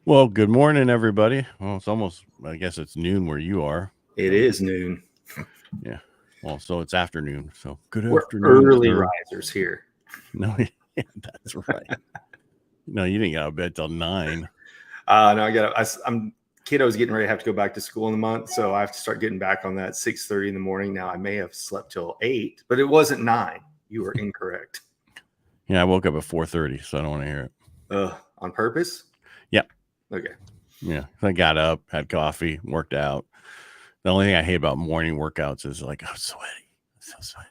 Well, good morning, everybody. Well, it's almost, I guess it's noon where you are. It So, is noon. yeah. Well, so it's afternoon. So, good We're afternoon, early sir. risers here. No, yeah, that's right. No, you didn't get out of bed till 9. No, I'm kiddo's getting ready to have to go back to school in a month, so I have to start getting back on that 6:30 in the morning. Now I may have slept till 8, but it wasn't 9. You were incorrect. Yeah, I woke up at 4:30, so I don't want to hear it. On purpose? Yeah. Okay. Yeah. I got up, had coffee, worked out. The only thing I hate about morning workouts is like, I'm sweaty. I'm so sweaty.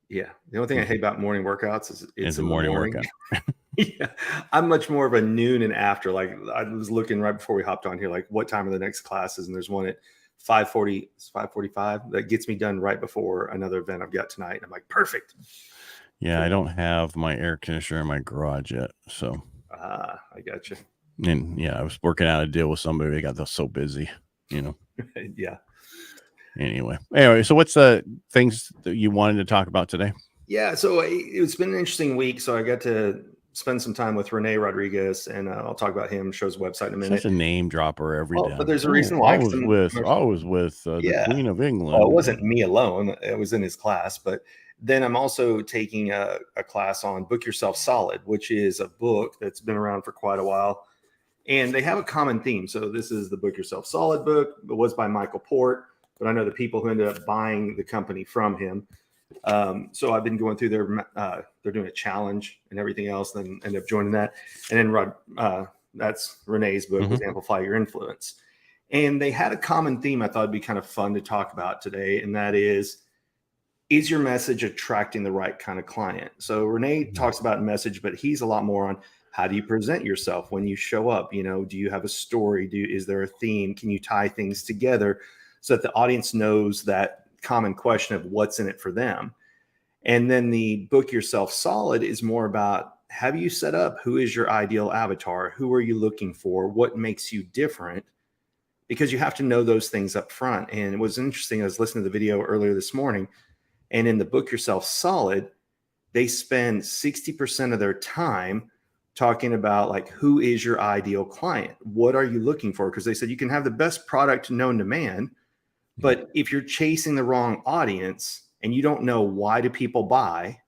Yeah. The only thing I hate about morning workouts is it's a in the morning morning. workout. Yeah. I'm much more of a noon and after. Like I was looking right before we hopped on here, like what time are the next classes? And there's one at 5:40, 5:45 that gets me done right before another event I've got tonight. And I'm like, perfect. Yeah, I don't have my air conditioner in my garage yet. So, I got you. and yeah, I was working out a deal with somebody. They got so busy, Yeah. Anyway, so what's the things that you wanted to talk about today? Yeah. So it's been an interesting week. So I got to spend some time with Renee Rodriguez, and I'll talk about him. Show his website in a minute. Such a name dropper every day. But there's a reason why. I was with the Queen of England. Well, it wasn't me alone. It was in his class. But then I'm also taking a class on Book Yourself Solid, which is a book that's been around for quite a while. And they have a common theme. So this is the Book Yourself Solid book. It was by Michael Port, but I know the people who ended up buying the company from him. So I've been going through they're doing a challenge and everything else, then end up joining that. And then that's Renee's book, was Amplify Your Influence. And they had a common theme I thought would be kind of fun to talk about today. And that is your message attracting the right kind of client? So Renee talks about message, but he's a lot more on how do you present yourself when you show up? Do you have a story? Is there a theme? Can you tie things together so that the audience knows that common question of what's in it for them? And then the Book Yourself Solid is more about, have you set up who is your ideal avatar? Who are you looking for? What makes you different? Because you have to know those things up front. And it was interesting. I was listening to the video earlier this morning, and in the Book Yourself Solid, they spend 60% of their time talking about like, who is your ideal client? What are you looking for? Because they said you can have the best product known to man, but if you're chasing the wrong audience and you don't know why do people buy,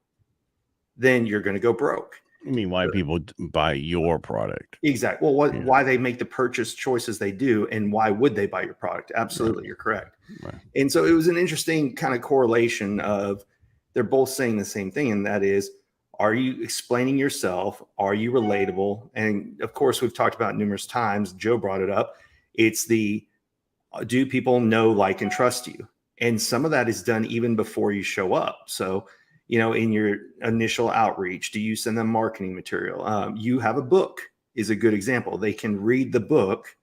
then you're going to go broke. I mean, why people buy your product? Exactly. Well, why they make the purchase choices they do, and why would they buy your product? Absolutely, right. You're correct. Right. And so it was an interesting kind of correlation of they're both saying the same thing, and that is, are you explaining yourself? Are you relatable? And of course, we've talked about numerous times. Joe brought it up. It's do people know, like, and trust you? And some of that is done even before you show up. So, in your initial outreach, do you send them marketing material? You have a book is a good example. They can read the book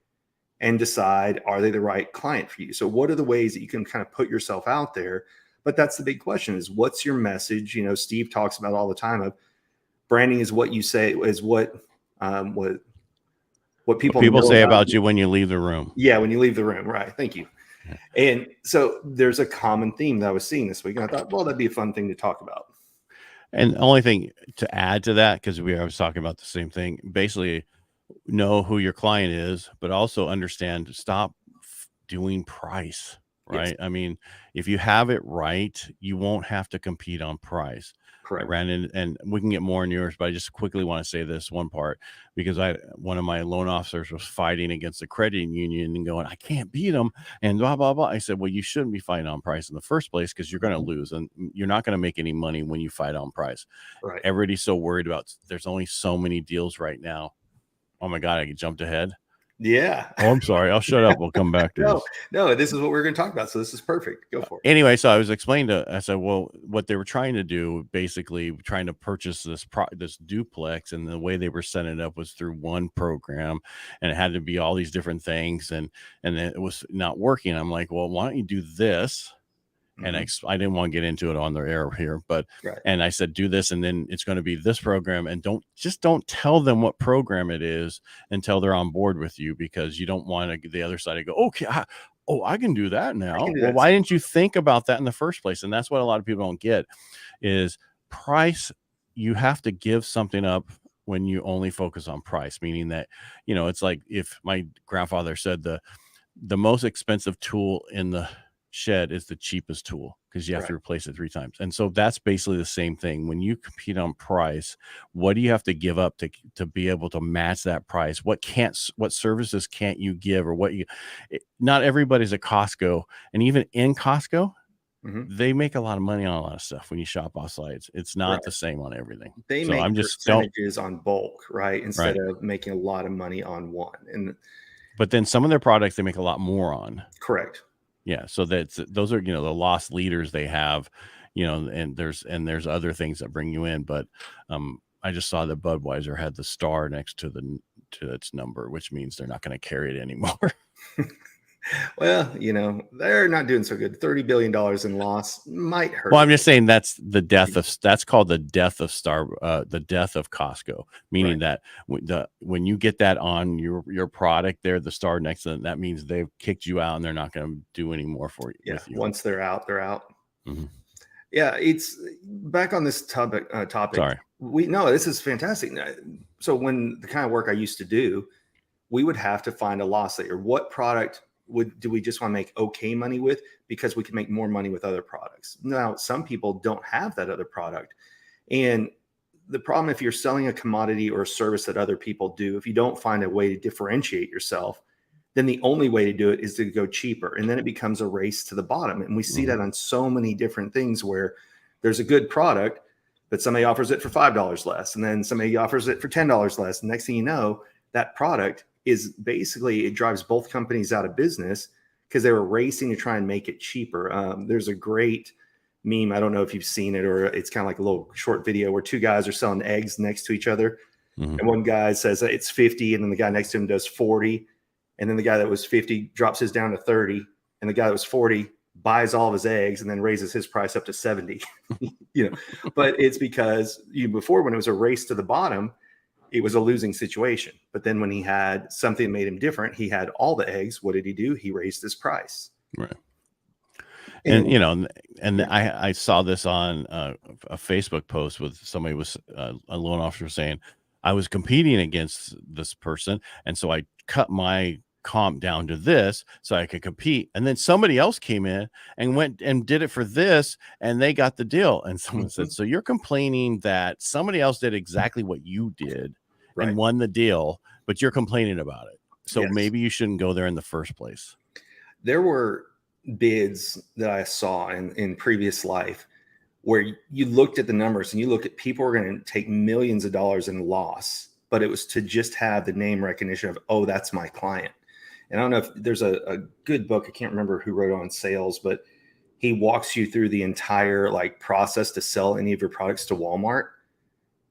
and decide, are they the right client for you? So what are the ways that you can kind of put yourself out there? But that's the big question, is what's your message? Steve talks about all the time of branding is what you say, is what people say about you when you leave the room. Yeah, when you leave the room. Right. Thank you. Yeah. And so there's a common theme that I was seeing this week, and I thought, well, that'd be a fun thing to talk about. And the only thing to add to that, because I was talking about the same thing, basically know who your client is, but also understand, stop doing price, right? Yes. I mean, if you have it right, you won't have to compete on price. Correct. And we can get more in yours, but I just quickly want to say this one part, because one of my loan officers was fighting against the credit union and going, I can't beat them and blah, blah, blah. I said, well, you shouldn't be fighting on price in the first place, because you're going to lose, and you're not going to make any money when you fight on price. Right. Everybody's so worried about, there's only so many deals right now. Oh my God, I jumped ahead. Yeah. Oh, I'm sorry. I'll shut up. We'll come back to this. No, this is what we're going to talk about. So this is perfect. Go for it. Anyway, so I was explaining I said, well, what they were trying to do, basically trying to purchase this duplex, and the way they were setting it up was through one program, and it had to be all these different things, and it was not working. I'm like, well, why don't you do this? And I didn't want to get into it on the air here, but, right. And I said, do this, and then it's going to be this program, and don't tell them what program it is until they're on board with you, because you don't want the other side to go, okay, I can do that now. Well, why didn't you think about that in the first place? And that's what a lot of people don't get, is price. You have to give something up when you only focus on price, meaning that, it's like if my grandfather said the most expensive tool in the shed is the cheapest tool because you have Right. to replace it 3 times. And so that's basically the same thing. When you compete on price, what do you have to give up to be able to match that price? What services can't you give, or not everybody's at Costco. And even in Costco, Hmm. they make a lot of money on a lot of stuff when you shop off sites. It's not the Right. same on everything. They So make I'm just don't percentages on bulk, right? Instead right. of making a lot of money on one. And But then some of their products they make a lot more on. correct. Yeah, so those are, the lost leaders they have, and there's other things that bring you in, but I just saw that Budweiser had the star next to its number, which means they're not going to carry it anymore. Well, they're not doing so good. $30 billion in loss might hurt. Well, I'm just saying that's called the death of the death of Costco, meaning Right. that when you get that on your product there, the star next to it, that means they've kicked you out and they're not going to do any more for you Yeah. with you. Once they're out, they're out. Mhm. Yeah. It's back on this topic. Sorry. This is fantastic. So when the kind of work I used to do, we would have to find a loss leader. What product do we just want to make okay money with because we can make more money with other products? Now, some people don't have that other product. And the problem, if you're selling a commodity or a service that other people do, if you don't find a way to differentiate yourself, then the only way to do it is to go cheaper. And then it becomes a race to the bottom. And we see that on so many different things where there's a good product, but somebody offers it for $5 less. And then somebody offers it for $10 less. And next thing you know, that product is basically, it drives both companies out of business because they were racing to try and make it cheaper. There's a great meme. I don't know if you've seen it, or it's kind of like a little short video where two guys are selling eggs next to each other. Mhm. And one guy says it's 50, and then the guy next to him does 40. And then the guy that was 50 drops his down to 30. And the guy that was 40 buys all of his eggs and then raises his price up to 70. But it's because before, when it was a race to the bottom, it was a losing situation. But then when he had something that made him different, he had all the eggs. What did he do? He raised his price. Right. And And I saw this on a Facebook post with somebody a loan officer saying, I was competing against this person, and so I cut my comp down to this so I could compete. And then somebody else came in and went and did it for this, and they got the deal. And someone said, so you're complaining that somebody else did exactly what you did Right. and won the deal, but you're complaining about it. So Yes. maybe you shouldn't go there in the first place. There were bids that I saw in previous life where you looked at the numbers and you look at people were going to take millions of dollars in loss, but it was to just have the name recognition of, oh, that's my client. And I don't know if there's a good book. I can't remember who wrote it on sales, but he walks you through the entire process to sell any of your products to Walmart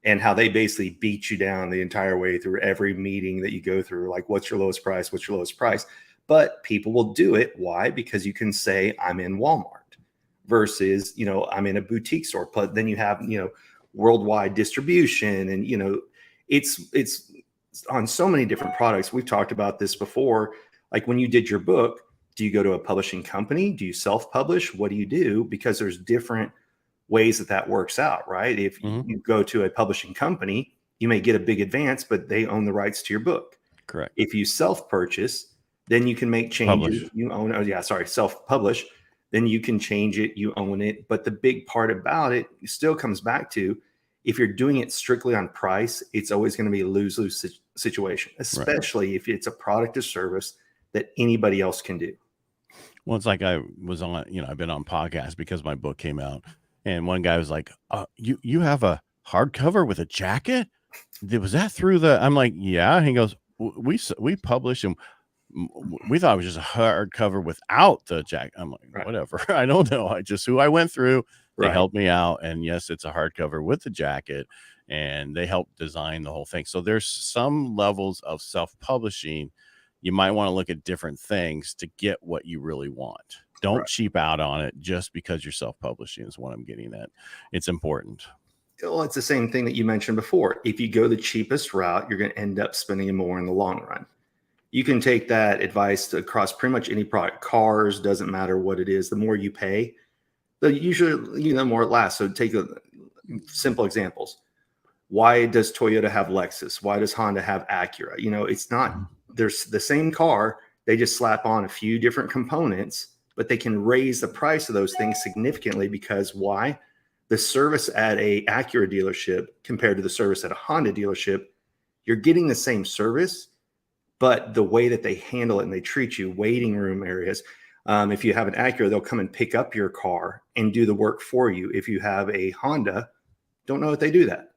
and how they basically beat you down the entire way through every meeting that you go through. Like, what's your lowest price? What's your lowest price? But people will do it. Why? Because you can say, I'm in Walmart versus, I'm in a boutique store. But then you have, worldwide distribution. And, it's on so many different products. We've talked about this before. Like when you did your book, do you go to a publishing company? Do you self-publish? What do you do? Because there's different ways that works out, right? If you go to a publishing company, you may get a big advance, but they own the rights to your book. Correct. If you self-purchase, then you can make changes. Publish. You own, self-publish. Then you can change it. You own it. But the big part about it still comes back to, if you're doing it strictly on price, it's always going to be a lose-lose situation, especially if it's a product or service that anybody else can do. Well, it's like I was on, I've been on podcasts because my book came out, and one guy was like, you have a hardcover with a jacket? Was that through I'm like, yeah. And he goes, we publish, and we thought it was just a hardcover without the jacket. I'm like, whatever. I don't know. Who I went through, they helped me out. And yes, it's a hardcover with the jacket, and they helped design the whole thing. So there's some levels of self-publishing. You might want to look at different things to get what you really want. Don't cheap out on it just because you're self-publishing is what I'm getting at. It's important. Well, it's the same thing that you mentioned before. If you go the cheapest route, you're going to end up spending more in the long run. You can take that advice across pretty much any product. Cars, doesn't matter what it is. The more you pay, the usually, more it lasts. So take simple examples. Why does Toyota have Lexus? Why does Honda have Acura? You know, it's not, there's the same car. They just slap on a few different components, but they can raise the price of those things significantly because why? The service at a Acura dealership compared to the service at a Honda dealership, you're getting the same service, but the way that they handle it and they treat you, waiting room areas. If you have an Acura, they'll come and pick up your car and do the work for you. If you have a Honda, don't know if they do that.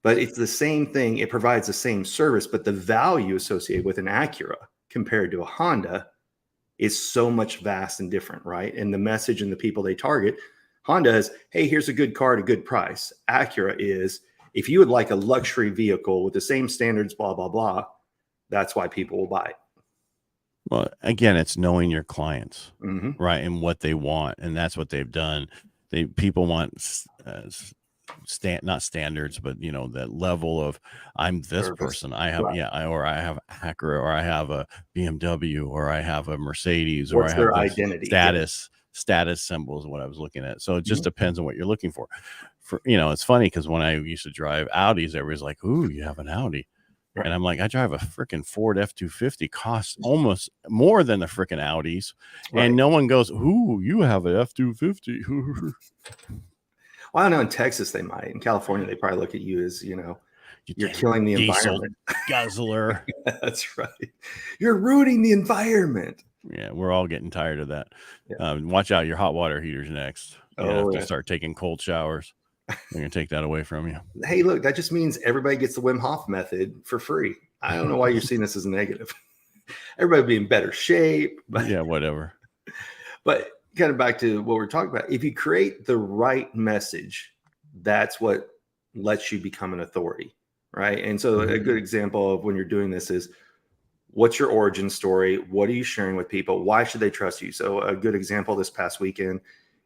But it's the same thing. It provides the same service, but the value associated with an Acura compared to a Honda is so much vast and different, right? And the message and the people they target, Honda is, hey, here's a good car at a good price. Acura is, if you would like a luxury vehicle with the same standards, blah, blah, blah, that's why people will buy it. Well, again, it's knowing your clients, right, and what they want, and that's what they've done. People want not standards, but you know, that level of I'm this Service. person. I have or I have Acura, or I have a BMW, or I have a Mercedes, What's or I have their identity? Status symbols is what I was looking at. So it just depends on what you're looking for. You know, it's funny because when I used to drive Audis, everybody's like, "Ooh, you have an Audi." Right. And I'm like, I drive a freaking Ford F-250, costs almost more than the freaking Audis. Right. And no one goes, ooh, you have an F-250. Well, I know in Texas they might. In California, they probably look at you as, you know, you're killing the environment. Guzzler. That's right. You're ruining the environment. Yeah, we're all getting tired of that. Yeah. Watch out, your hot water heater's next. You have to start taking cold showers. They're going to take that away from you. Hey, look, that just means everybody gets the Wim Hof method for free. I don't know why you're seeing this as a negative. Everybody would be in better shape. But, yeah, whatever. But kind of back to what we're talking about. If you create the right message, that's what lets you become an authority, right? And so a good example of when you're doing this is, what's your origin story? What are you sharing with people? Why should they trust you? So a good example this past weekend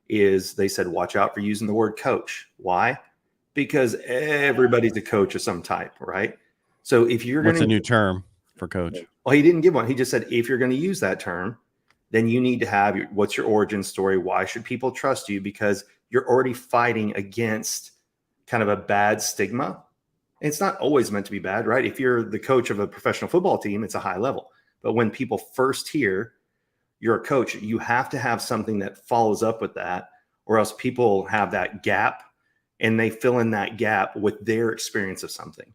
is they said, watch out for using the word coach. Why? Because everybody's a coach of some type, right? So if you're going to... What's a new term for coach? Well, he didn't give one. He just said, if you're going to use that term, then you need to have what's your origin story? Why should people trust you? Because you're already fighting against kind of a bad stigma. And it's not always meant to be bad, right? If you're the coach of a professional football team, it's a high level. But when people first hear you're a coach, you have to have something that follows up with that, or else people have that gap and they fill in that gap with their experience of something.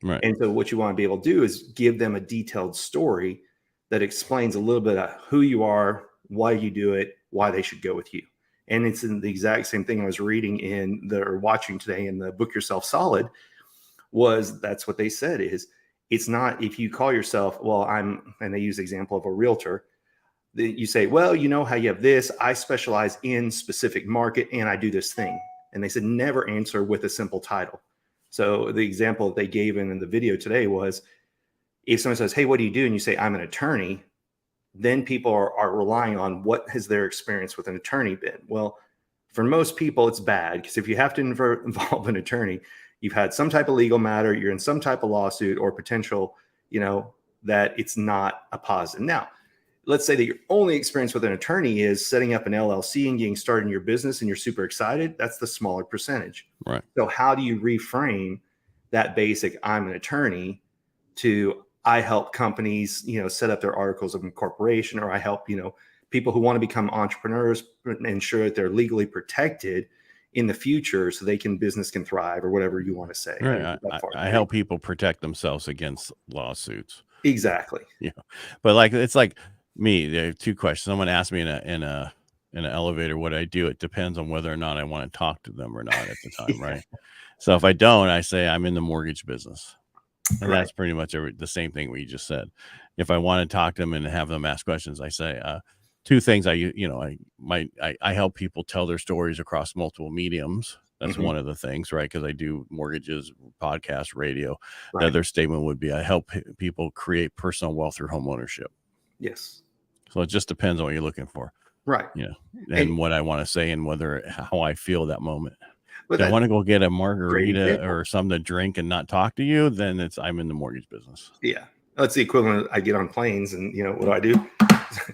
Right. And so what you want to be able to do is give them a detailed story that explains a little bit of who you are, why you do it, why they should go with you. And it's in the exact same thing I was reading or watching today in the Book Yourself Solid. That's what they said is, it's not, if you call yourself, and they use the example of a realtor, you say, well, you know how you have this, I specialize in specific market and I do this thing. And they said, never answer with a simple title. So the example that they gave in the video today was, if someone says, hey, what do you do? And you say, I'm an attorney, then people are relying on what has their experience with an attorney been. Well, for most people, it's bad, because if you have to involve an attorney, you've had some type of legal matter, you're in some type of lawsuit or potential, that it's not a positive. Now, let's say that your only experience with an attorney is setting up an LLC and getting started in your business and you're super excited. That's the smaller percentage. Right. So how do you reframe that basic, I'm an attorney, to I help companies, set up their articles of incorporation, or I help, people who want to become entrepreneurs, ensure that they're legally protected in the future so business can thrive, or whatever you want to say. Right. I help people protect themselves against lawsuits. Exactly. Yeah. But it's like me, there are two questions. Someone asked me in an elevator what I do. It depends on whether or not I want to talk to them or not at the time. Right. So if I don't, I say I'm in the mortgage business. And that's pretty much the same thing we just said. If I want to talk to them and have them ask questions, I say two things. I help people tell their stories across multiple mediums. That's one of the things, right? Because I do mortgages, podcast, radio. Right. The other statement would be I help people create personal wealth through home ownership. Yes. So it just depends on what you're looking for. Right. And what I want to say and how I feel that moment. If I want to go get a margarita or something to drink and not talk to you, then I'm in the mortgage business. Yeah. That's the equivalent. I get on planes and, what do?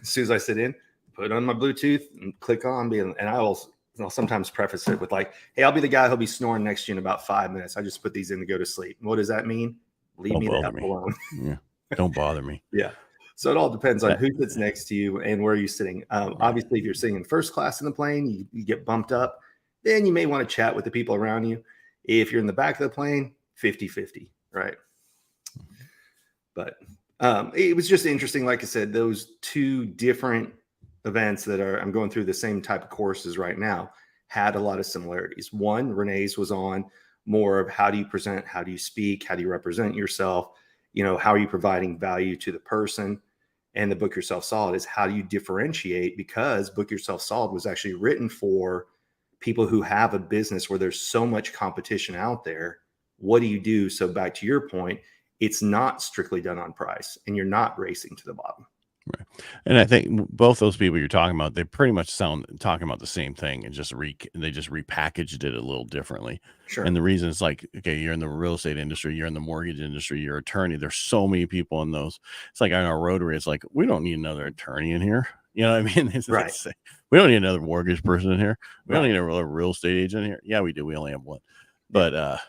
As soon as I sit in, put on my Bluetooth and click on, and I will I'll sometimes preface it with like, hey, I'll be the guy who'll be snoring next to you in about 5 minutes. I just put these in to go to sleep. What does that mean? Leave Don't me the bother hell me. alone. Yeah. Don't bother me. Yeah. So it all depends on That- who sits next to you and where you're sitting. Obviously, if you're sitting in first class in the plane, you get bumped up, then you may want to chat with the people around you. If you're in the back of the plane, 50-50, right? But it was just interesting. Like I said, those two different events that I'm going through the same type of courses right now had a lot of similarities. One, Renee's was on more of how do you present, how do you speak, how do you represent yourself, how are you providing value to the person? And the Book Yourself Solid is how do you differentiate, because Book Yourself Solid was actually written for people who have a business where there's so much competition out there. What do you do? So back to your point, it's not strictly done on price and you're not racing to the bottom. Right. And I think both those people you're talking about, they pretty much sound talking about the same thing, and they just repackaged it a little differently. Sure. And the reason is like, okay, you're in the real estate industry, you're in the mortgage industry, you're an attorney. There's so many people in those. It's like on our Rotary, it's like, we don't need another attorney in here. You know what I mean? Right. We don't need another mortgage person in here. We Right. don't need another real estate agent in here. Yeah, we do. We only have one. But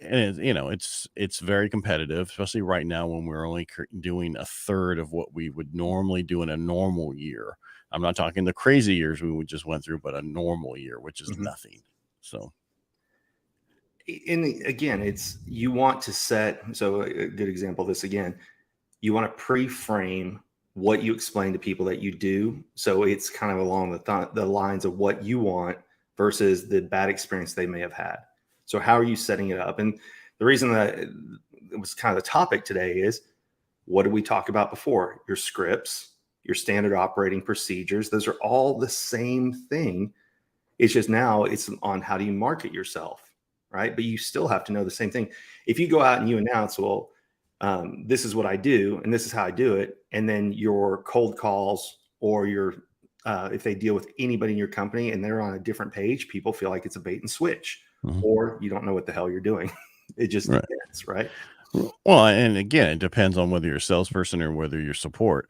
and it's very competitive, especially right now when we're only doing a third of what we would normally do in a normal year. I'm not talking the crazy years we just went through, but a normal year, which is nothing. So, and again, it's you want to set. So a good example of this again, you want to pre-frame what you explain to people that you do, so it's kind of along the lines of what you want versus the bad experience they may have had. So how are you setting it up? And the reason that it was kind of the topic today is, what did we talk about before? Your scripts, your standard operating procedures, those are all the same thing. It's just now it's on how do you market yourself, right? But you still have to know the same thing. If you go out and you announce, well, this is what I do and this is how I do it, and then your cold calls or your if they deal with anybody in your company and they're on a different page, people feel like it's a bait and switch. Or you don't know what the hell you're doing. It just depends, right? Well, and again, it depends on whether you're a salesperson or whether you're support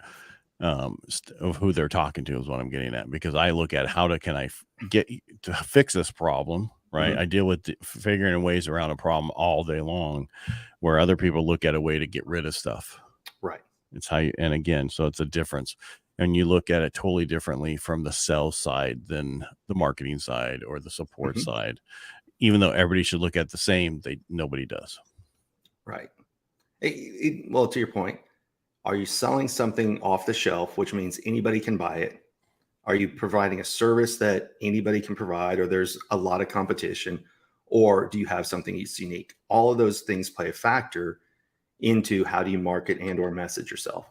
of who they're talking to is what I'm getting at. Because I look at can I get to fix this problem, right? I deal with figuring ways around a problem all day long, where other people look at a way to get rid of stuff. Right. It's how you, and again, so it's a difference. And you look at it totally differently from the sales side than the marketing side or the support side. Even though everybody should look at the same, nobody does. Right. Well, to your point, are you selling something off the shelf, which means anybody can buy it? Are you providing a service that anybody can provide, or there's a lot of competition? Or do you have something that's unique? All of those things play a factor into how do you market and or message yourself.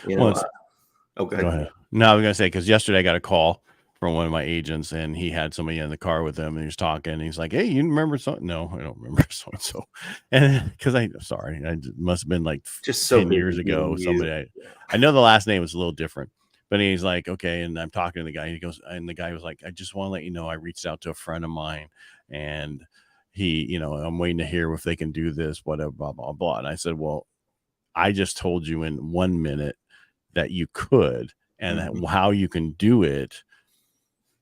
Go ahead. No, I was going to say, because yesterday I got a call from one of my agents, and he had somebody in the car with him, and he was talking, and he's like, hey, you remember something? No, I don't remember so-and-so. And because I must have been like just 10 years ago. Somebody, I know the last name was a little different, but he's like, okay. And I'm talking to the guy, and the guy was like, I just want to let you know, I reached out to a friend of mine, and he, I'm waiting to hear if they can do this, whatever, blah, blah, blah. And I said, well, I just told you in 1 minute that you could, and how you can do it.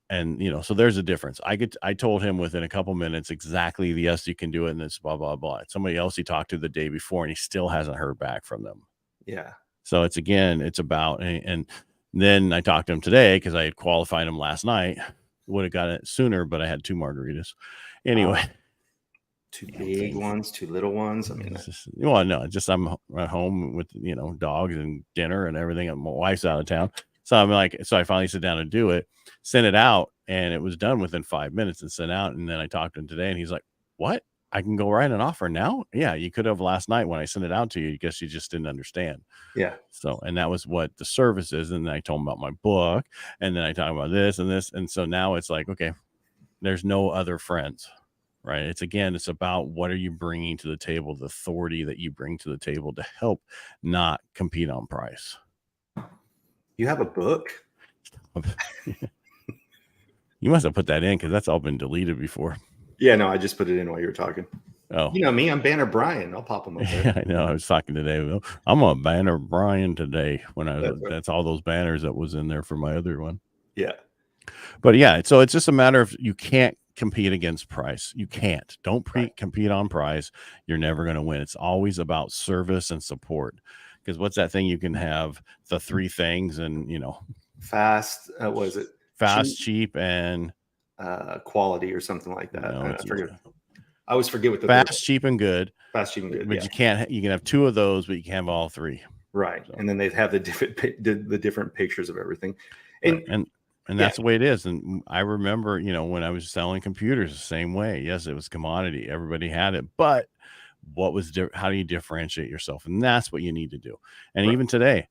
And, so there's a difference. I told him within a couple minutes exactly, yes, you can do it. And it's blah, blah, blah. Somebody else he talked to the day before, and he still hasn't heard back from them. Yeah. So it's about, and then I talked to him today because I had qualified him last night. Would have got it sooner, but I had 2 margaritas. Anyway. 2 big ones, 2 little ones. I mean, I'm at home with, dogs and dinner and everything. And my wife's out of town. So I'm like, I finally sit down and do it, sent it out, and it was done within 5 minutes and sent out. And then I talked to him today, and he's like, what? I can go write an offer now? Yeah, you could have last night when I sent it out to you. I guess you just didn't understand. Yeah. So, and that was what the service is. And then I told him about my book, and then I talked about this and this. And so now it's like, okay, there's no other friends, right? It's about what are you bringing to the table, the authority that you bring to the table to help not compete on price. You have a book? You must have put that in because that's all been deleted before. Yeah, no, I just put it in while you were talking. Oh, you know me, I'm Banner Brian. I'll pop them up there. Yeah, I know. I was talking today. I'm a Banner Brian today. That's all those banners that was in there for my other one. Yeah. But yeah, so it's just a matter of you can't compete against price. You can't. Don't Right. compete on price. You're never going to win. It's always about service and support. Because what's that thing you can have the three things and Fast, was it cheap, fast, cheap, and quality or something like that? no, I it's forget. I always forget what the third one. fast, cheap, and good. Fast, cheap, and good. But Yeah. you can have two of those, but you can't have all three. Right. So And then they'd have the different the different pictures of everything. right. And And yeah, that's the way it is. And I remember, when I was selling computers the same way. Yes, it was commodity. Everybody had it, but how do you differentiate yourself? And that's what you need to do. And right, even today,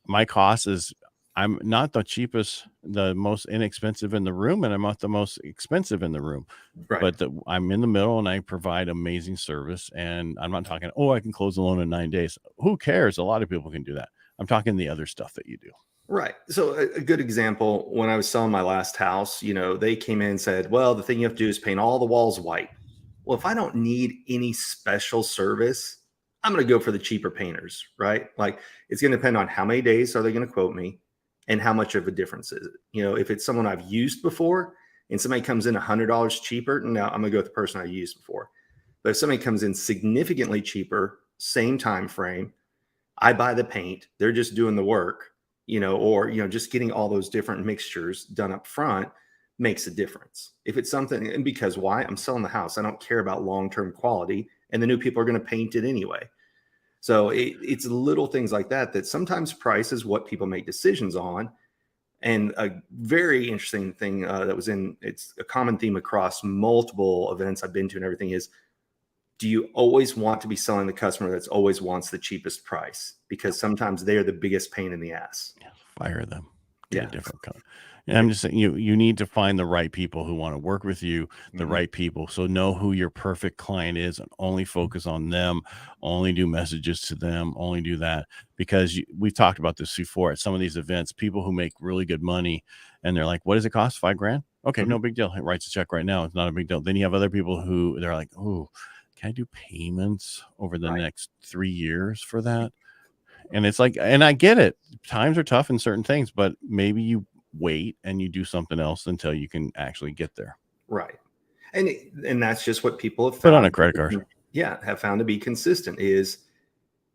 my cost is I'm not the cheapest, the most inexpensive in the room, and I'm not the most expensive in the room. right. But I'm in the middle and I provide amazing service. And I'm not talking, oh, I can close a loan in 9 days. Who cares? A lot of people can do that. I'm talking the other stuff that you do. Right. So a good example, when I was selling my last house, they came in and said, well, the thing you have to do is paint all the walls white. Well, if I don't need any special service, I'm going to go for the cheaper painters, right? Like it's going to depend on how many days are they going to quote me and how much of a difference is it. If it's someone I've used before and somebody comes in $100 cheaper, no, I'm going to go with the person I used before. But if somebody comes in significantly cheaper, same time frame, I buy the paint, they're just doing the work, or just getting all those different mixtures done up front makes a difference. If it's something, and because why? I'm selling the house. I don't care about long-term quality, and the new people are going to paint it anyway. So it's little things like that sometimes price is what people make decisions on. And a very interesting thing it's a common theme across multiple events I've been to and everything is, do you always want to be selling the customer that's always wants the cheapest price? Because sometimes they are the biggest pain in the ass. Fire them. Get a Yeah. different color. And I'm just saying, you need to find the right people who want to work with you, the Mhm. right people. So know who your perfect client is and only focus on them, only do messages to them, only do that. Because we've talked about this before at some of these events, people who make really good money and they're like, what does it cost? $5,000? Okay, Mhm. no big deal. It writes a check right now. It's not a big deal. Then you have other people who they're like, oh, can I do payments over the Right. next 3 years for that? And it's like, and I get it. Times are tough in certain things, but maybe you wait and you do something else until you can actually get there. Right. And that's just what people have Put on a found. credit card. Yeah, have found to be consistent is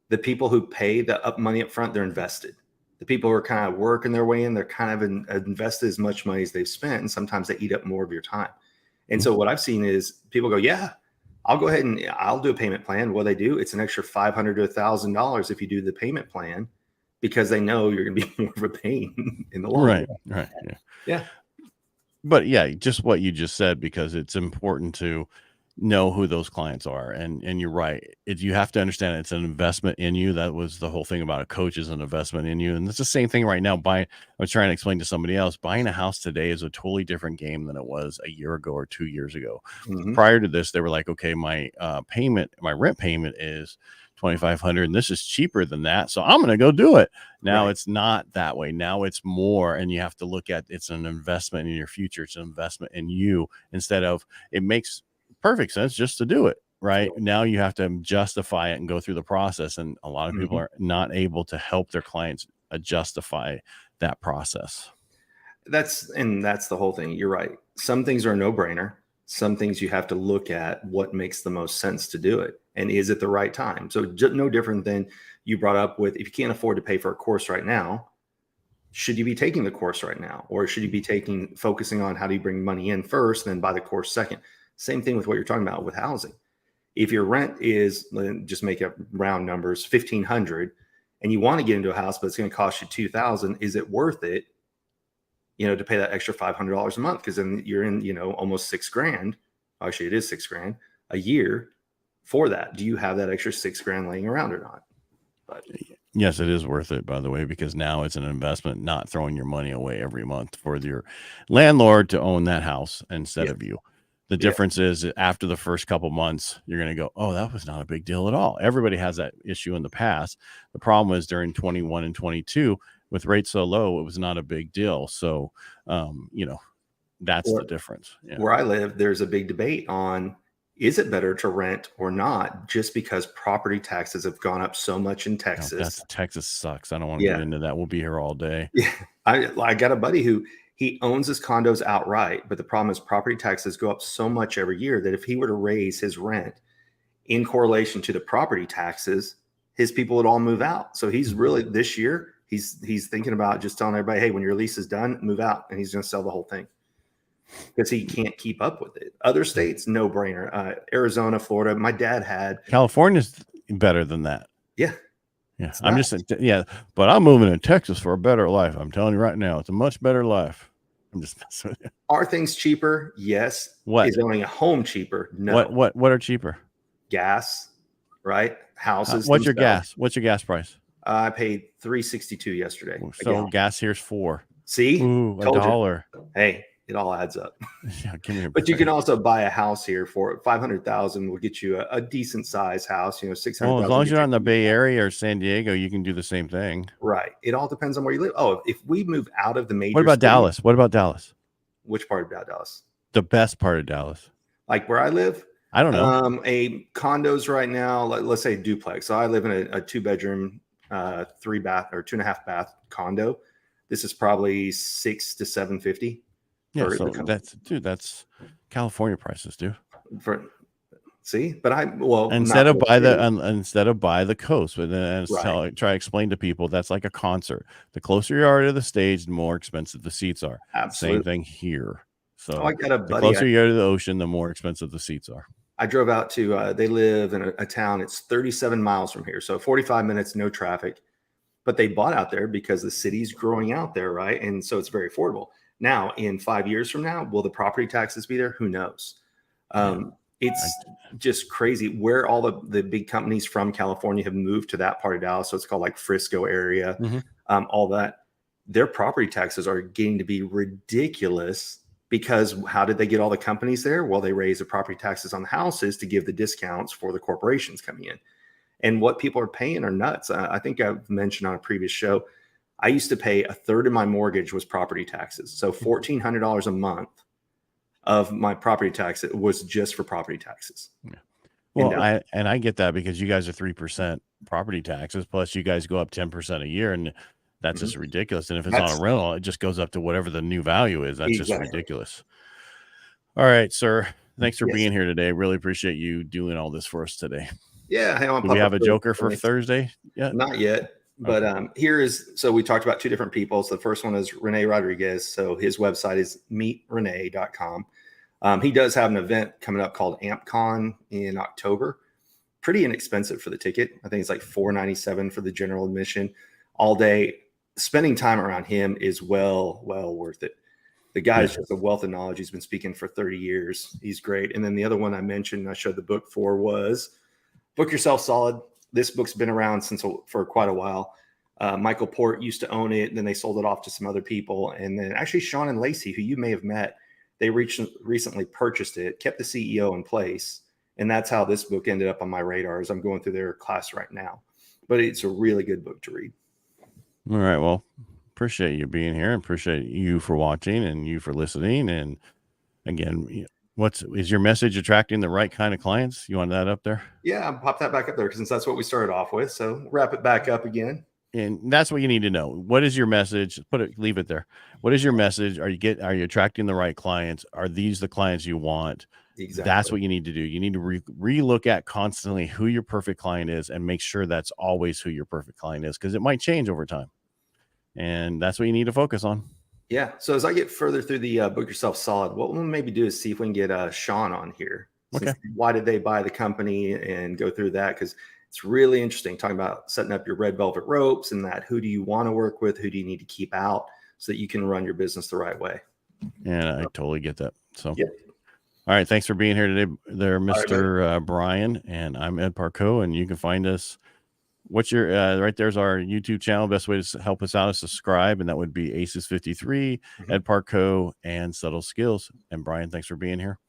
the people who pay the money up front, they're invested. The people who are kind of working their way in, they're kind of invested as much money as they've spent, and sometimes they eat up more of your time. And so what I've seen is people go, yeah, I'll go ahead and I'll do a payment plan. What they do, it's an extra $500 to $1,000 if you do the payment plan, because they know you're going to be more of a pain in the long Right. run. Right. Yeah. Yeah. But yeah, just what you just said, because it's important to know who those clients are. And you're right. You have to understand it's an investment in you. That was the whole thing about a coach, is an investment in you. And it's the same thing right now. I was trying to explain to somebody else, buying a house today is a totally different game than it was a year ago or 2 years ago. Hmm. Prior to this, they were like, okay, my rent payment is 2,500 and this is cheaper than that, so I'm going to go do it. Now Right. it's not that way. Now it's more, and you have to look at it's an investment in your future. It's an investment in you, instead of, it makes perfect sense just to do it right now. You have to justify it and go through the process, and a lot of people Mhm. are not able to help their clients justify that process. That's the whole thing. You're right. Some things are a no-brainer. Some things you have to look at what makes the most sense to do it, and is it the right time. So no different than you brought up with, if you can't afford to pay for a course right now, should you be taking the course right now, or should you be focusing on how do you bring money in first, then buy the course second? Same thing with what you're talking about with housing. If your rent is, just make up round numbers, 1,500, and you want to get into a house but it's going to cost you 2,000, is it worth it, to pay that extra $500 a month? Because then you're in, almost 6 grand. Actually, it is 6 grand a year for that. Do you have that extra 6 grand laying around or not? But Yes, it is worth it, by the way, because now it's an investment, not throwing your money away every month for your landlord to own that house instead yeah, of you. The yeah, difference is that after the first couple months, you're going to go, oh, that was not a big deal at all. Everybody has that issue in the past. The problem was during 21 and 22, with rates so low, it was not a big deal. So, that's where, the difference. Yeah. where I live, there's a big debate on, is it better to rent or not, just because property taxes have gone up so much in No, Texas. Texas sucks. I don't want to get Yeah. into that. We'll be here all day. Yeah. I got a buddy who He owns his condos outright, but the problem is property taxes go up so much every year that if he were to raise his rent in correlation to the property taxes, his people would all move out. So he's really, this year, he's thinking about just telling everybody, hey, when your lease is done, move out, and he's going to sell the whole thing because he can't keep up with it. Other states, no brainer. Arizona, Florida. My dad had California's better than that. Yeah. Yeah. I'm just, but I'm moving to Texas for a better life. I'm telling you right now, it's a much better life. I'm just messing with you. Are things cheaper? Yes. What? Is owning a home cheaper? No. What are cheaper? Gas, right? Houses. What's your gas? What's your gas price? I paid $3.62 yesterday. So gas here's $4. See? Ooh, $1. Hey, it all adds up. Yeah, give me but you can also buy a house here for $500,000 will get you a decent size house, $600,000. Well, as long as you're not in the Bay Area or San Diego, you can do the same thing. Right. It all depends on where you live. Oh, if we move out of the major What about Dallas? What about Dallas? Which part of Dallas? The best part of Dallas. Like where I live? I don't know. A condos right now, let's say duplex. So I live in a 2-bedroom, 3-bath or 2.5-bath condo. This is probably $600 to $750. Yeah, so that's California prices, dude. But instead of buy the coast, but then try to explain to people that's like a concert. The closer you are to the stage, the more expensive the seats are. Absolutely. Same thing here. So I got a buddy, the closer you are to the ocean, the more expensive the seats are. I drove out to, they live in a town. It's 37 miles from here. So 45 minutes, no traffic, but they bought out there because the city's growing out there. Right. And so it's very affordable. Now, in 5 years from now, will the property taxes be there? Who knows? It's just crazy where all the big companies from California have moved to that part of Dallas. So it's called like Frisco area, all that. Their property taxes are getting to be ridiculous. Because how did they get all the companies there? Well, they raise the property taxes on the houses to give the discounts for the corporations coming in. And what people are paying are nuts. I think I've mentioned on a previous show, I used to pay 1/3 of my mortgage was property taxes. So $1,400 a month of my property tax was just for property taxes. Yeah. Well, I get that because you guys are 3% property taxes, plus you guys go up 10% a year, and that's just ridiculous. And if it's on a rental, it just goes up to whatever the new value is. That's just ridiculous. All right, sir. Thanks for being here today. Really appreciate you doing all this for us today. Yeah. Do we have a joker for Thursday? Yeah. Not yet. But so we talked about 2 different people. So the first one is Rene Rodriguez. So his website is meetrene.com. He does have an event coming up called AmpCon in October. Pretty inexpensive for the ticket. I think it's like $497 for the general admission all day. Spending time around him is well worth it. The guy's just a wealth of knowledge. He's been speaking for 30 years. He's great. And then the other one I mentioned, I showed the book for, was Book Yourself Solid. This book's been around for quite a while. Michael Port used to own it, and then they sold it off to some other people. And then actually Sean and Lacey, who you may have met, they recently purchased it, kept the CEO in place. And that's how this book ended up on my radar as I'm going through their class right now. But it's a really good book to read. All right. Well, appreciate you being here, and appreciate you for watching and you for listening. And again, is your message attracting the right kind of clients? You want that up there? Yeah, I'll pop that back up there since that's what we started off with. So wrap it back up again. And that's what you need to know. What is your message? Leave it there. What is your message? Are you attracting the right clients? Are these the clients you want? Exactly. That's what you need to do. You need to re-look at constantly who your perfect client is and make sure that's always who your perfect client is, because it might change over time. And that's what you need to focus on. Yeah. So as I get further through the Book Yourself Solid, what we'll maybe do is see if we can get Sean on here. Okay. Why did they buy the company, and go through that? Because it's really interesting talking about setting up your red velvet ropes and that. Who do you want to work with? Who do you need to keep out so that you can run your business the right way? And I totally get that. So, yep. All right. Thanks for being here today there, Mr. Brian. And I'm Ed Parcaut, and you can find us. What's your right there's our YouTube channel. Best way to help us out is subscribe, and that would be ACES 53, Ed Parcaut, and Subtle Skills. And Brian, thanks for being here.